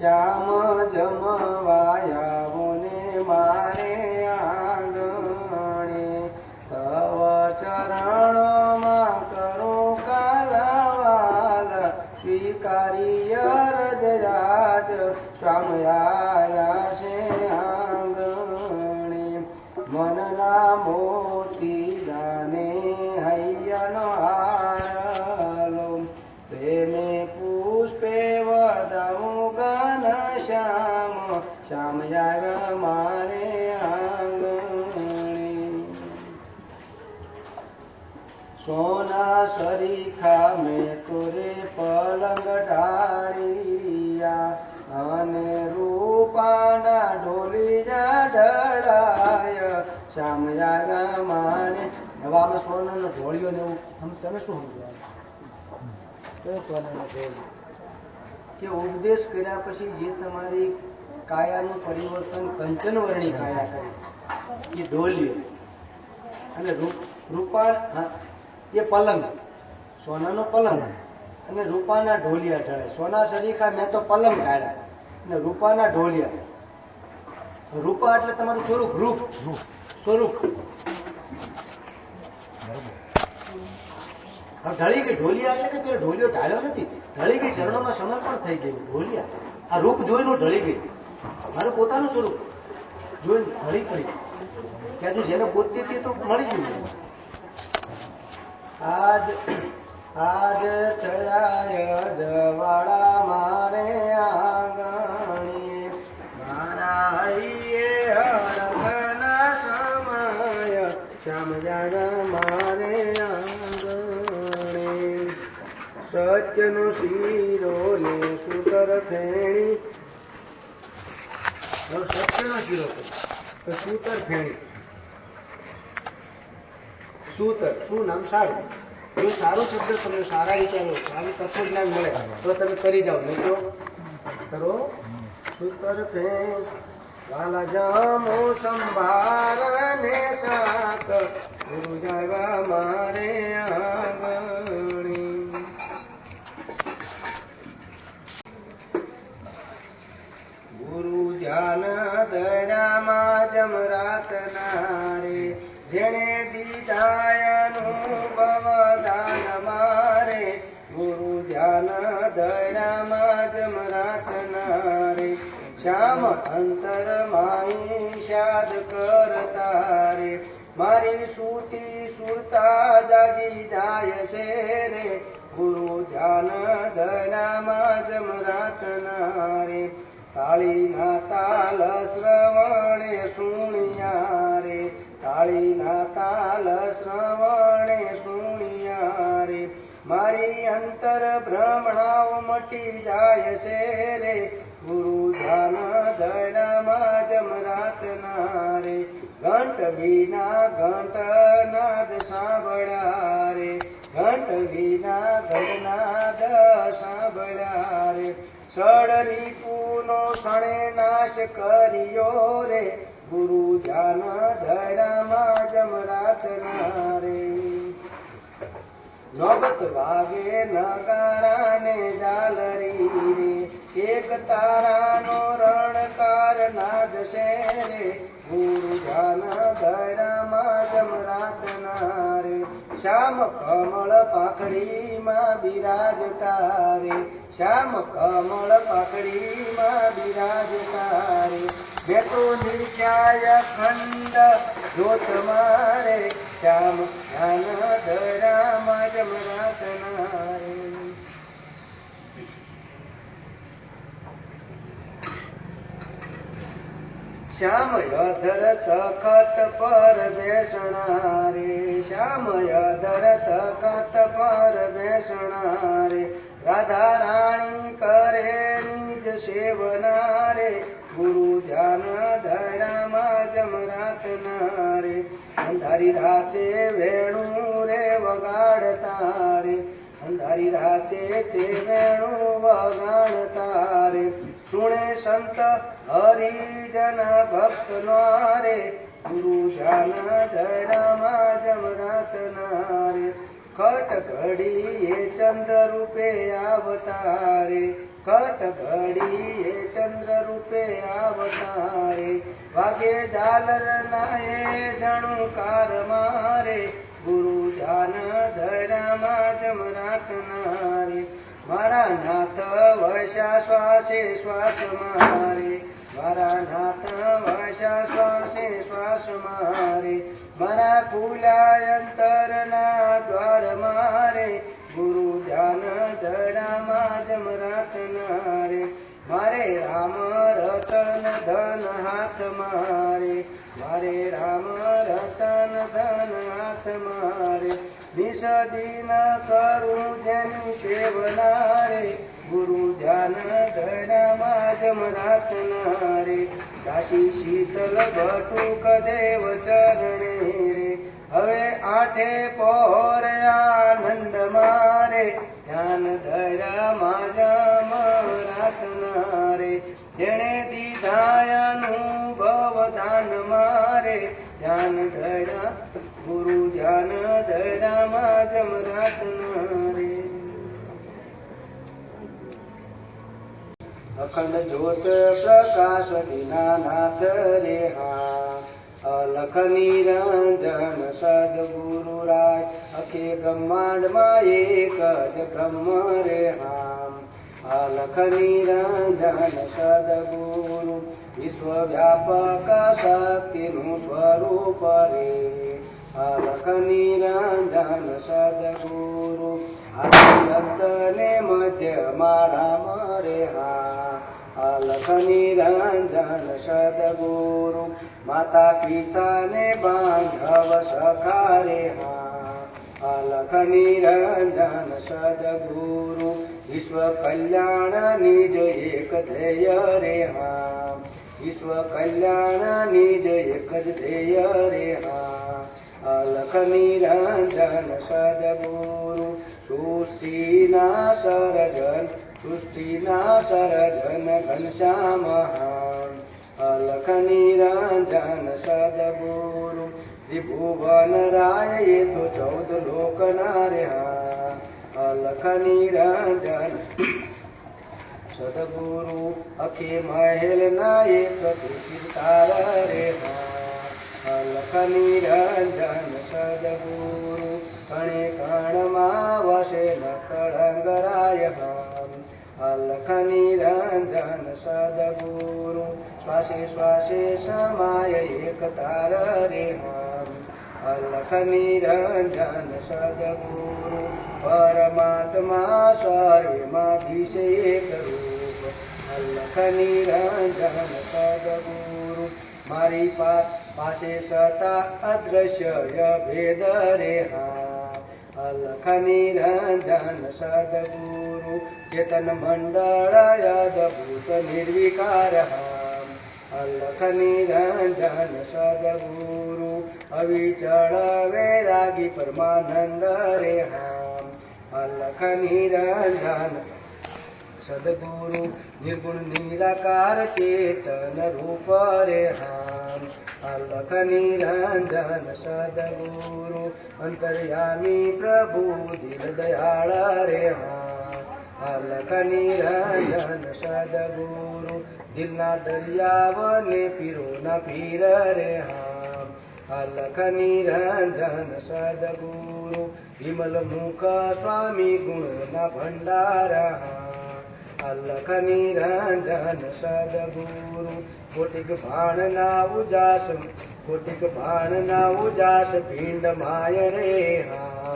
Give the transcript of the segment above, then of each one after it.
શ્યામ જમવાયાવો ને મારે આંગણે તવ ચરણોમાં કરું કાલવાલ સ્વીકારી અરજ રાજ શ્યામયા છે આંગણે મનના મોતી દાને હૈયાનો હારલો પ્રેમે પુષ્પે વધાવું ગન શ્યામ શ્યામયા મારે આંગણે સોના સરીખા મેં તોરે પલંગ ઢાળિયા અને રૂપાના ઢોલિયા ઢળાય શ્યામયા મારે. હવે આમાં સોનાનો ઢોળિયો ને એવું તમે શું સમજવાનું કે ઉપદેશ કર્યા પછી જે તમારી કાયાનું પરિવર્તન કંચનવર્ણી કાયા કરી એ ઢોલિયો અને રૂપા એ પલંગ સોનાનો પલંગ અને રૂપાના ઢોલિયા ઢળે. સોના સરીખા મેં તો પલંગ ઢાળ્યા અને રૂપાના ઢોલિયા. રૂપા એટલે તમારું સ્વરૂપ, રૂપ સ્વરૂપ. ઢળી ગઈ ઢોલિયા એટલે કે પેલો ઢોલિયો ઢાળ્યો નથી, ઢળી ગઈ, ચરણોમાં સમર્પણ થઈ ગયું ઢોલિયા. આ રૂપ જોઈને ઢળી ગઈ, મારું પોતાનું સ્વરૂપ જોઈને ઢળી પડી કે હજુ જેને પોતતી હતી તો મળી ગયું. આજ થયા જવાળા મારે આંગણે મારા હૈયે હળગના સમય શ્યામયા મારે આંગણે સત્યનો શીરો ને સૂતર ફેણી. સત્યનો શીરો તો સૂતર ફેણી. સૂતર શું નામ સારું. જો સારો શબ્દ તમને સારા વિચારો સારું તત્વજ્ઞાન મળે તો તમે કરી જાઓ, નહીં તો કરો. સૂતર ફેણ વાલા જમો સંભારને સાક ગુરુ જાવા મારે આંગણી. ગુરુ ધ્યાન દરામાં જમરાત નારે જેણે દીધાયનું દાન મારે. ગુરુ ધ્યાન દરામાં જમરાત નારે શ્યામ અંતર માઈ શાદ કરતા રે. મારી સૂતી સુરતા જાગી જાય છે રે. ગુરુ ધ્યાન દરામાં જમરાત નારે તાળીના તાલ શ્રવણે સુણિયા રે. તાળીના તાલ શ્રવણે સુણિયા રે. મારી અંતર ભ્રમણાઓ મટી જાય છે રે. ગુરુ ધ્યાન દરામાં જમરાત નારે ઘંટ વિના ઘંટનાદ સાંભળ્યા રે. ઘંટ વિના ઘંટનાદ સાંભળ્યા રે. સળરી પૂનો સણે નાશ કર્યો રે. ગુરુ ધ્યાન દરામાં જમરાત નારે નોબત વાગે નગારાને ઝાલરી રે. એક તારાનો રણકાર નાદ છે રે. ગુરુ ધ્યાન દરામાં જમરાત નારે શ્યામ કમળ પાખડીમાં બિરાજતા રે. શ્યામ કમળ પાખડીમાં બિરાજતા રે. મેં તો નિખ્યાય ખંડ જોત મારે શ્યામ ધ્યાન દરામાં જમરાત નારે. શ્યામ અધર તખત પર બેસણા રે. શ્યામ અધર તખત પર બેસણા રે. રાધા રાણી કરે નિજ સેવના રે. ગુરુ ધ્યાન દરામાં જમરાત નારે અંધારી રાતે વેણું રે વગાડતા રે. અંધારી રાતે તે વેણું વગાડતા રે. સુણે સંત હરિજન ભક્ત નારે. ગુરુ ધ્યાન દરામાં જમરાત નારે કટ ઘડીએ ચંદ્ર રૂપે અવતારે, કટ ઘડીએ ચંદ્ર રૂપે અવતારે, વાગે ઝાલર નાએ જણુકાર મારે, ગુરુ ધ્યાન ધર્યા જમરાત નારે, મારા નાથ વૈશા શ્વાસે શ્વાસ મારે, મારા નાથ વૈશા શ્વાસે શ્વાસ મારે, મારા ખુલ્યા અંતરના દ્વાર મારે, ગુરુ ધ્યાન ધર્યા જમરાત નારે, મારે રામ રતન ધન હાથ મારે, મારે રામ રતન ધન હાથ મારે, નિષદીન કરું જેની સેવનારે, ગુરુ ધ્યાન ધર્યા જમરાત નારે, કાશી શીતલ બટુક દેવ ચરણે રે, હવે આઠે પહોર આનંદ મારે, ધ્યાન ધર્યા જમરાત નારે, જેણે દીધા અનુભવ દાન મારે, ધ્યાન ધર્યા ગુરુ ધ્યાન ધર્યા જમરાત નારે. અખંડ જ્યોત પ્રકાશ દીનાનાથ રે હા, અલખ નિરંજન સદગુરુ રાય, અખે બ્રહ્માંડમાં એક જ બ્રહ્મ રે હા, અલખ નિરંજન સદગુરુ, વિશ્વવ્યાપક શક્તિનું સ્વરૂપ રે, અલખ નિરંજન સદગુરુ, આદિ ને મધ્યમાં રામ રે હા, અલખ નિરંજન સદગુરુ, માતા પિતાને બાંધવ સખા રે હા, અલખ નિરંજન સદગુરુ, વિશ્વ કલ્યાણ નિજ એક ધ્યેય રે હા, વિશ્વ કલ્યાણ નિજ એક જ ધ્યેય રે હા, અલખ નિરંજન સદગુરુ, સૃષ્ટિના સર્જન ઘનશ્યામ મહાન, અલખ નિરંજન સદગુરુ, ત્રિભુવન રાય એ તો 14 લોકના રે હા, અલખ નિરંજન સદગુરુ, અખે મહેલ ના એક તીર્થાર રે હા, અલખ નિરંજન સદગુરુ, કણે કણમાં વસે ન કળંગરાય હા, અલખ નિરંજન સદગુરુ, શ્વાસે શ્વાસે સમાય એક તાર રે હા, અલખ નિરંજન સદગુરુ, પરમાત્મા સર્વેમાં એક રૂપ, અલખ નિરંજન સદગુરુ, મારી પાસે સતા અદ્રશ્ય ભેદ રે હા, અલખ નિરંજન સદગુરુ, ચેતન મંડળ અદભૂત નિર્વિકાર હા, અલખ નિરંજન સદગુરુ, અવિચળ વૈરાગી પરમાનંદ રે હા, અલખ નિરંજન સદગુરુ, નિર્ગુણ નિરાકાર ચેતન રૂપ રે હા, અલખ નિરંજન સદગુરુ, અંતર્યામી પ્રભુ દિલ દયાળ રે હા, અલખ નિરંજન સદગુરુ, દિલના દરિયાવને પીરોના પીર રે હા, અલખ નિરંજન સદગુરુ, વિમલ મુખ સ્વામી ગુણોના ભંડાર હા, અલખ નિરંજન સદગુરુ, કોટિક બાણના ઉજાસ પિંડ માય રે હા,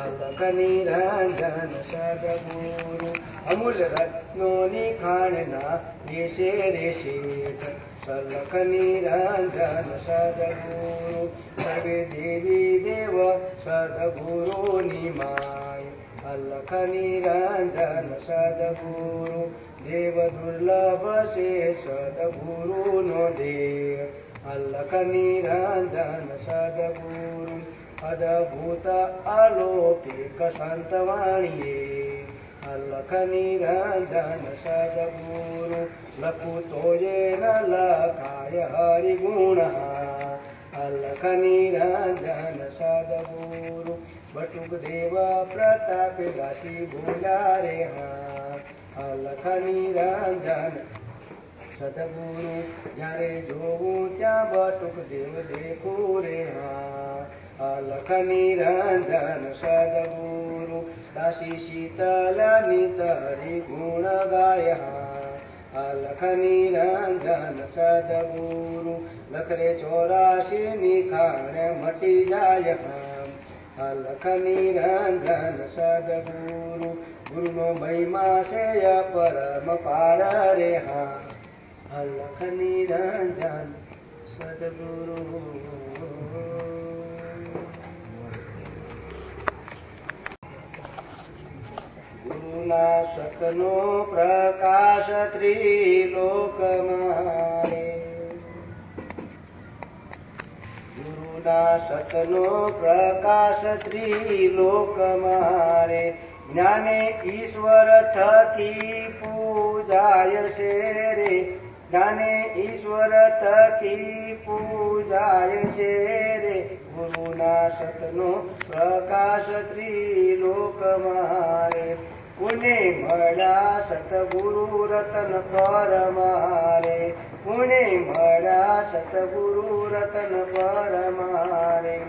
અલખ નિરંજન સદગુરુ, અમૂલ રત્નોની ખાણના દેશે રે શેઠ, અલખ નિરંજન સદગુરુ, સર્વે દેવી દેવ સદગુરુની માય, અલખ નિરંજન સદગુરુ, દેવ દુર્લભ છે સદગુરુનો દેવ, અલખ નિરંજન સદગુરુ, અદભૂત અલૌકિક સંતવાણીએ, અલખ નિરંજન સદગુરુ, લખું તો એ ન લખાય હરિગુણ હા, અલખ નિરંજન સદગુરુ બટુક દેવ પ્રતાપ દાસી બોલા રે હા. અલખ નિરંજન સદગુરુ જ્યારે જોવું ત્યાં બટુક દેવ દેખું રે હા. અલખ નિરંજન સદગુરુ દાસી શીતલ નિત હરિ ગુણ ગાય હા. અલખ નિરંજન સદગુરુ લખરે 84 નિખાણે મટી જાય હા. અલખ નિરંજન સદગુરુ ગુરુનો મહિમા છે પરમ પાર રે હા. અલખ નિરંજન સદગુરુ. ગુરુના સતનો પ્રકાશ ત્રિલોકમાં રે. ગુરુના સતનો પ્રકાશ ત્રિલોકમાં રે. જ્ઞાને ઈશ્વર થકી પૂજાય છે રે. જ્ઞાને ઈશ્વર થકી પૂજાય છે રે. ગુરુના સતનો પ્રકાશ ત્રિલોકમાં રે. પુણે મળ્યા સતગુરુ રતન પરમારે. પુણે મળ્યા સતગુરુ રતન પરમારે.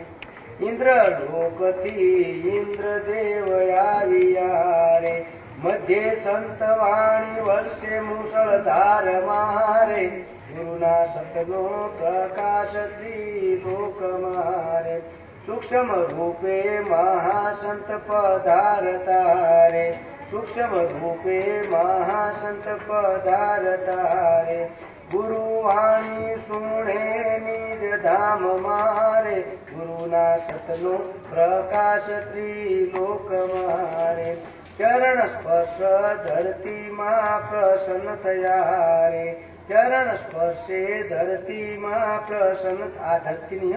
ઇન્દ્રલોકથી ઇન્દ્રદેવ આવ્યા રે. મધ્યે સંતવાણી વર્ષે મુસળધાર મારે. ગુરુના સતનો પ્રકાશ ત્રિલોક મારે. સૂક્ષ્મ રૂપે મહાસંત પધારતા રે. સૂક્ષ્મ રૂપે મહાસંત પધારતા રે. ગુરુવાણી સુણે નિજ ધામ મારે. ગુરુના સતનો પ્રકાશ ત્રિલોક મારે. ચરણ સ્પર્શ ધરતીમાં પ્રસન્ન થયા રે. ચરણ સ્પર્શે ધરતીમાં પ્રસન્ન. આ ધરતીની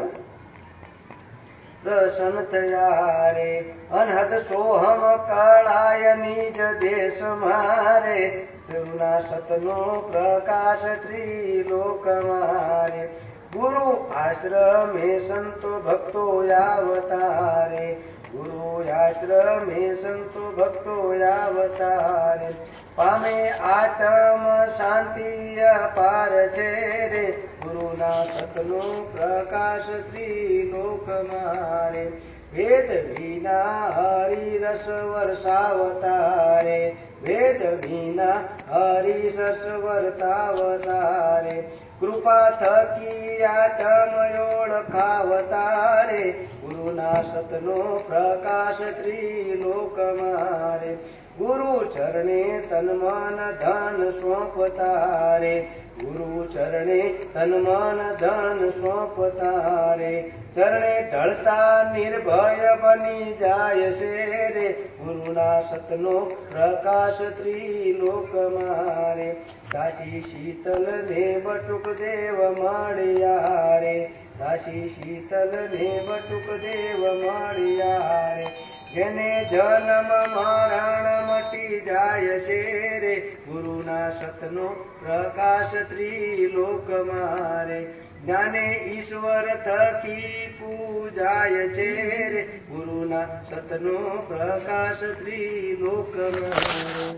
પ્રસન્ન થયા રે. અનહદ સોહમ કળાય નિજ દેશ મારે. ગુરુના સતનો પ્રકાશ ત્રિલોક મારે. ગુરુ આશ્રમે સંતો ભક્તો આવતારે. ગુરુ આશ્રમે સંતો ભક્તો આવતારે. પામે આત્મ શાંતિ અપાર છે રે. ગુરુના સતનો પ્રકાશ ત્રિલોક મારે. વેદ વિના હરિરસ વર્ષાવતારે. વેદ વિના હરિરસ વર્તાવતારે. કૃપા થકી આત્મ ઓળખાવતારે. ગુરુના સતનો પ્રકાશ ત્રિલોક મારે. ગુરુ ચરણે તન મન ધન સોંપતારે. ગુરુ ચરણે તન મન ધન સોંપતારે. ચરણે ઢળતા નિર્ભય બની જાય છે રે. ગુરુના સતનો પ્રકાશ ત્રિલોક મારે. દાસી શીતલ ને બટુક દેવ મળ્યા રે. દાસી શીતલ ને બટુક દેવ મળ્યા રે. જેને જન્મ મરણ મટી જાય છે રે. ગુરુના સતનો પ્રકાશ ત્રિલોક મારે. જ્ઞાને ઈશ્વર થકી પૂજાય છે રે. ગુરુના સતનો પ્રકાશ ત્રિલોક મારે.